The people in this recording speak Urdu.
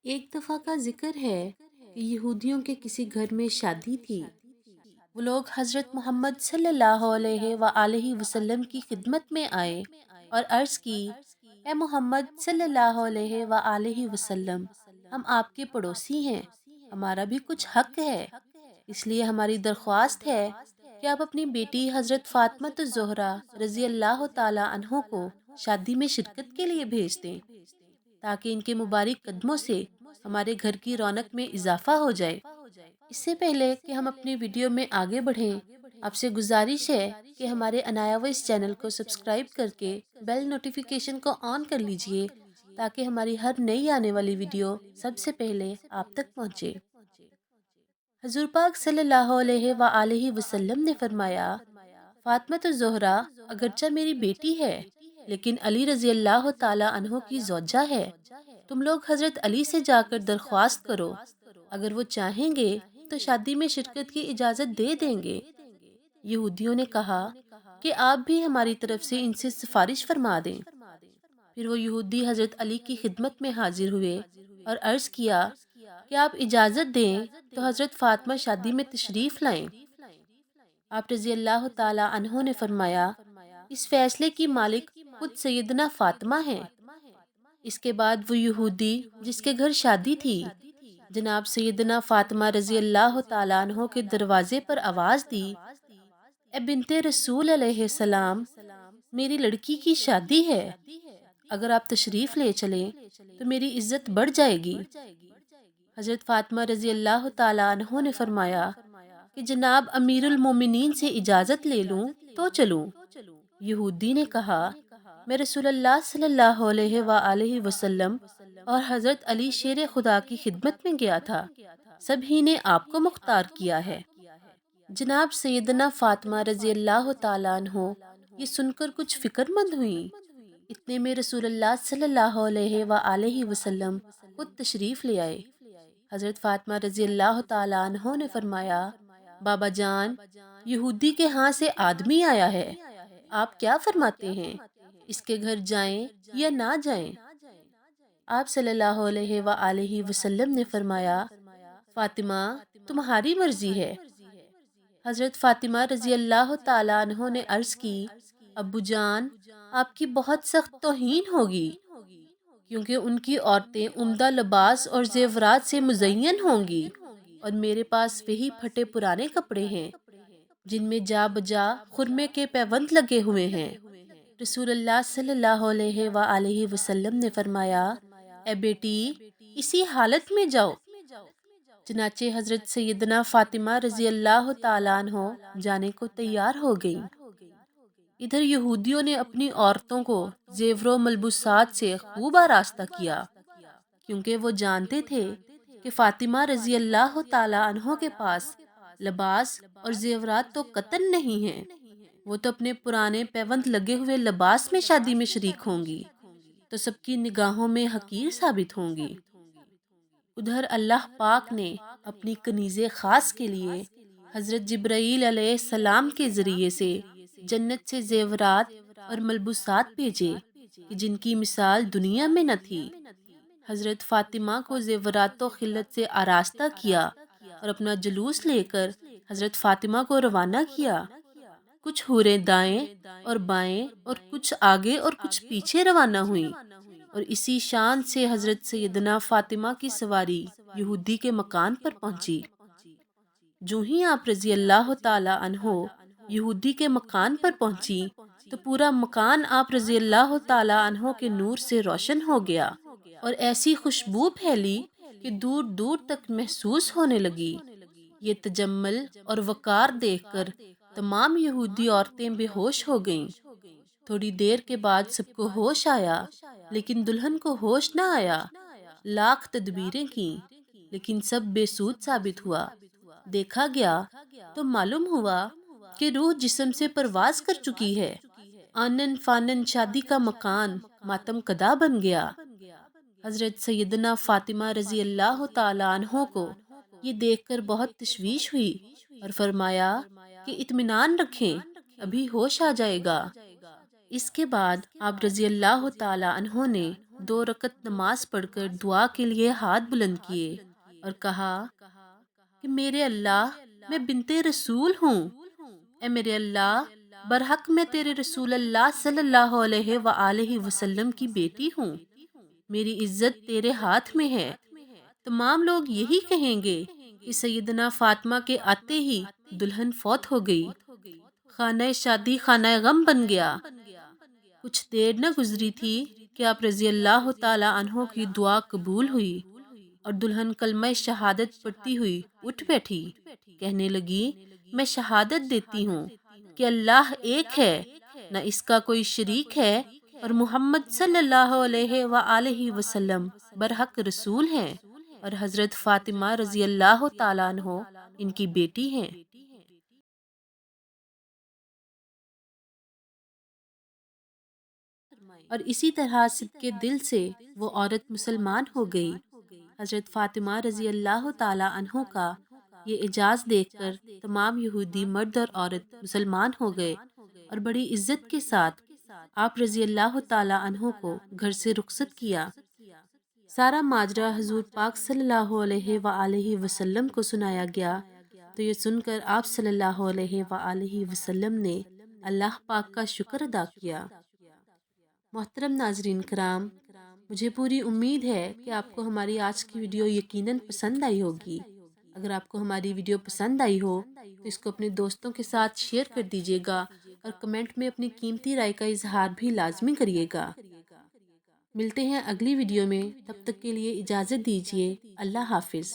ایک دفعہ کا ذکر ہے کہ یہودیوں کے کسی گھر میں شادی تھی۔ وہ لوگ حضرت محمد صلی اللہ علیہ وآلہ وسلم کی خدمت میں آئے اور عرض کی، اے محمد صلی اللہ علیہ وآلہ وسلم، ہم آپ کے پڑوسی ہیں، ہمارا بھی کچھ حق ہے، اس لیے ہماری درخواست ہے کہ آپ اپنی بیٹی حضرت فاطمہ الزہرا رضی اللہ تعالی عنہ کو شادی میں شرکت کے لیے بھیج دیں تاکہ ان کے مبارک قدموں سے ہمارے گھر کی رونق میں اضافہ ہو جائے۔ اس سے پہلے کہ ہم اپنی ویڈیو میں آگے بڑھیں، آپ سے گزارش ہے کہ ہمارے انایا وائس چینل کو سبسکرائب کر کے بیل نوٹیفیکیشن کو آن کر لیجئے تاکہ ہماری ہر نئی آنے والی ویڈیو سب سے پہلے آپ تک پہنچے۔ حضور پاک صلی اللہ علیہ وآلہ وسلم نے فرمایا، فاطمہ الزہرا اگرچہ میری بیٹی ہے لیکن علی رضی اللہ تعالی عنہ کی زوجہ ہے۔ تم لوگ حضرت علی سے جا کر درخواست کرو، اگر وہ چاہیں گے تو شادی میں شرکت کی اجازت دے دیں گے۔ یہودیوں نے کہا کہ آپ بھی ہماری طرف سے ان سے سفارش فرما دیں۔ پھر وہ یہودی حضرت علی کی خدمت میں حاضر ہوئے اور عرض کیا کہ آپ اجازت دیں تو حضرت فاطمہ شادی میں تشریف لائیں۔ آپ رضی اللہ تعالی عنہ نے فرمایا، اس فیصلے کی مالک خود سیدنا فاطمہ ہیں۔ اس کے بعد وہ یہودی جس کے گھر شادی تھی جناب سیدنا فاطمہ رضی اللہ تعالیٰ عنہ کے دروازے پر آواز دی، اے بنت رسول علیہ السلام، میری لڑکی کی شادی ہے، اگر آپ تشریف لے چلیں تو میری عزت بڑھ جائے گی۔ حضرت فاطمہ رضی اللہ تعالیٰ عنہ نے فرمایا کہ جناب امیر المومنین سے اجازت لے لوں تو چلوں۔ یہودی نے کہا، میں رسول اللہ صلی اللہ علیہ وآلہ وسلم اور حضرت علی شیر خدا کی خدمت میں گیا تھا، سبھی نے آپ کو مختار کیا ہے۔ جناب سیدنا فاطمہ رضی اللہ تعالیٰ عنہ یہ سن کر کچھ فکر مند ہوئیں۔ اتنے میں رسول اللہ صلی اللہ علیہ وآلہ وسلم خود تشریف لے آئے۔ حضرت فاطمہ رضی اللہ تعالیٰ عنہ نے فرمایا، بابا جان، یہودی کے ہاں سے آدمی آیا ہے، آپ کیا فرماتے ہیں، اس کے گھر جائیں یا نہ جائیں؟ آپ صلی اللہ علیہ وآلہ وسلم نے فرمایا، فاطمہ تمہاری مرضی ہے۔ حضرت فاطمہ رضی اللہ تعالیٰ عنہ نے عرض کی، ابو جان، آپ کی بہت سخت توہین ہوگی، کیونکہ ان کی عورتیں عمدہ لباس اور زیورات سے مزین ہوں گی اور میرے پاس وہی پھٹے پرانے کپڑے ہیں جن میں جا بجا خرمے کے پیوند لگے ہوئے ہیں۔ رسول اللہ صلی اللہ علیہ وآلہ وسلم نے فرمایا، اے بیٹی، اسی حالت میں جاؤ۔ چنانچہ حضرت سیدنا فاطمہ رضی اللہ تعالیٰ عنہ جانے کو تیار ہو گئیں۔ ادھر یہودیوں نے اپنی عورتوں کو زیور و ملبوسات سے خوب آراستہ کیا، کیونکہ وہ جانتے تھے کہ فاطمہ رضی اللہ تعالیٰ عنہ کے پاس لباس اور زیورات تو قطعاً نہیں ہیں، وہ تو اپنے پرانے پیوند لگے ہوئے لباس میں شادی میں شریک ہوں گی تو سب کی نگاہوں میں حقیر ثابت ہوں گی۔ ادھر اللہ پاک نے اپنی کنیز خاص کے لیے حضرت جبرائیل علیہ السلام کے ذریعے سے جنت سے زیورات اور ملبوسات بھیجے کہ جن کی مثال دنیا میں نہ تھی۔ حضرت فاطمہ کو زیورات و خلت سے آراستہ کیا اور اپنا جلوس لے کر حضرت فاطمہ کو روانہ کیا۔ کچھ حوریں دائیں اور بائیں اور کچھ آگے اور کچھ پیچھے روانہ ہوئیں، اور اسی شان سے حضرت سیدنا فاطمہ کی سواری یہودی کے مکان پر پہنچی۔ جو ہی آپ رضی اللہ تعالی عنہ یہودی کے مکان پر پہنچی تو پورا مکان آپ رضی اللہ تعالی عنہ کے نور سے روشن ہو گیا اور ایسی خوشبو پھیلی کہ دور دور تک محسوس ہونے لگی۔ یہ تجمل اور وقار دیکھ کر تمام یہودی عورتیں بے ہوش ہو گئیں۔ تھوڑی دیر کے بعد سب کو ہوش آیا، لیکن دلہن کو ہوش نہ آیا۔ لاکھ تدبیریں کیں لیکن سب بے سود ثابت ہوا۔ دیکھا گیا تو معلوم ہوا کہ روح جسم سے پرواز کر چکی ہے۔ آنن فانن شادی کا مکان ماتم کدا بن گیا۔ حضرت سیدنا فاطمہ رضی اللہ تعالی عنہ کو یہ دیکھ کر بہت تشویش ہوئی اور فرمایا کہ اطمینان رکھیں، ابھی ہوش آ جائے گا۔ اس کے بعد آپ رضی اللہ تعالی عنہ نے 2 رکعت نماز پڑھ کر دعا کے لیے ہاتھ بلند کیے اور کہا کہ میرے اللہ، میں بنت رسول ہوں، اے میرے اللہ، برحق میں تیرے رسول اللہ صلی اللہ علیہ وآلہ وسلم کی بیٹی ہوں، میری عزت تیرے ہاتھ میں ہے۔ تمام لوگ یہی کہیں گے کہ سیدنا فاطمہ کے آتے ہی دلہن فوت ہو گئی، خانہ شادی خانہ غم بن گیا۔ کچھ دیر نہ گزری تھی کہ آپ رضی اللہ تعالی عنہ کی دعا قبول ہوئی اور دلہن کلمہ شہادت پڑھتی ہوئی اٹھ بیٹھی، کہنے لگی، میں شہادت دیتی ہوں کہ اللہ ایک ہے، نہ اس کا کوئی شریک ہے، اور محمد صلی اللہ علیہ وآلہ وسلم برحق رسول ہیں، اور حضرت فاطمہ رضی اللہ تعالیٰ عنہ ان کی بیٹی ہیں۔ اور اسی طرح صدقے دل سے وہ عورت مسلمان ہو گئی۔ حضرت فاطمہ رضی اللہ تعالیٰ عنہ کا یہ اعجاز دیکھ کر تمام یہودی مرد اور عورت مسلمان ہو گئے اور بڑی عزت کے ساتھ آپ رضی اللہ تعالیٰ عنہ کو گھر سے رخصت کیا۔ سارا ماجرا حضور پاک صلی اللہ علیہ وآلہ وسلم کو سنایا گیا تو یہ سن کر آپ صلی اللہ علیہ وآلہ وسلم نے اللہ پاک کا شکر ادا کیا۔ محترم ناظرین کرام، مجھے پوری امید ہے کہ آپ کو ہماری آج کی ویڈیو یقیناً پسند آئی ہوگی۔ اگر آپ کو ہماری ویڈیو پسند آئی ہو تو اس کو اپنے دوستوں کے ساتھ شیئر کر دیجیے گا اور کمنٹ میں اپنی قیمتی رائے کا اظہار بھی لازمی کریے گا۔ ملتے ہیں اگلی ویڈیو میں، تب تک کے لیے اجازت دیجیے۔ اللہ حافظ۔